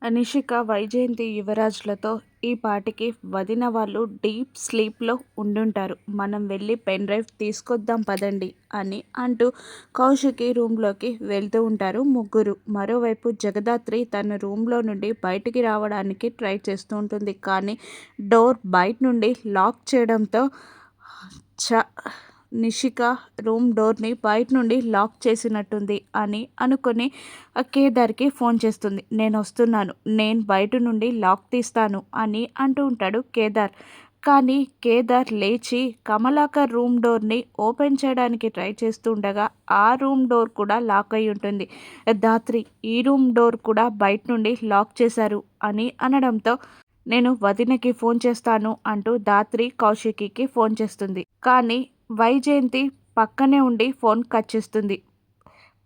నిషిక, వైజయంతి, యువరాజ్లతో ఈ పాటికి వదిన వాళ్ళు డీప్ స్లీప్లో ఉండుంటారు. మనం వెళ్ళి పెన్ డ్రైవ్ తీసుకొద్దాం పదండి అని అంటూ కౌశికి రూమ్లోకి వెళ్తూ ఉంటారు ముగ్గురు. మరోవైపు జగదాత్రి తన రూమ్లో నుండి బయటికి రావడానికి ట్రై చేస్తూ ఉంటుంది. కానీ డోర్ బయట నుండి లాక్ చేయడంతో నిషిక రూమ్ డోర్ని బయట నుండి లాక్ చేసినట్టుంది అని అనుకుని కేదార్కి ఫోన్ చేస్తుంది. నేను వస్తున్నాను, నేను బయట నుండి లాక్ తీస్తాను అని అంటూ ఉంటాడు కేదార్. కానీ కేదార్ లేచి కమలాకర్ రూమ్ డోర్ని ఓపెన్ చేయడానికి ట్రై చేస్తూ ఉండగా ఆ రూమ్ డోర్ కూడా లాక్ అయి ఉంటుంది. దాత్రి, ఈ రూమ్ డోర్ కూడా బయట నుండి లాక్ చేశారు అని అనడంతో నేను వదినకి ఫోన్ చేస్తాను అంటూ దాత్రి కౌశికికి ఫోన్ చేస్తుంది. కానీ వైజయంతి పక్కనే ఉండి ఫోన్ కట్ చేస్తుంది.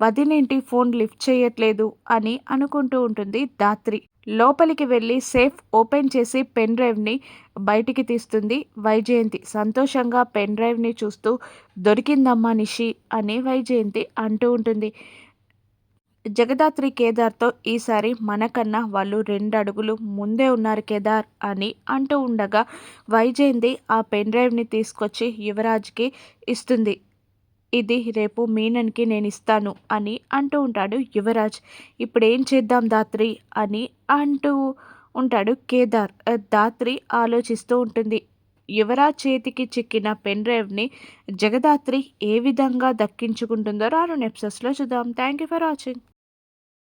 వదినేంటి ఫోన్ లిఫ్ట్ చేయట్లేదు అని అనుకుంటూ ఉంటుంది దాత్రి. లోపలికి వెళ్ళి సేఫ్ ఓపెన్ చేసి పెన్ డ్రైవ్ని బయటికి తీస్తుంది వైజయంతి. సంతోషంగా పెన్ డ్రైవ్ని చూస్తూ దొరికిందమ్మా నిషి అని వైజయంతి అంటూ ఉంటుంది. జగదాత్రి కేదార్తో ఈసారి మనకన్నా వాళ్ళు 2 అడుగులు ముందే ఉన్నారు కేదార్ అని అంటూ ఉండగా వైజయంతి ఆ పెన్ డ్రైవ్ని తీసుకొచ్చి యువరాజ్కి ఇస్తుంది. ఇది రేపు మీనన్కి నేను ఇస్తాను అని అంటూ ఉంటాడు యువరాజ్. ఇప్పుడేం చేద్దాం దాత్రి అని అంటూ ఉంటాడు కేదార్. దాత్రి ఆలోచిస్తూ ఉంటుంది. యువరాజ్ చేతికి చిక్కిన పెన్ డ్రైవ్ని జగదాత్రి ఏ విధంగా దక్కించుకుంటుందో రాను ఎపిసోడ్స్లో చూద్దాం. Thank you for watching.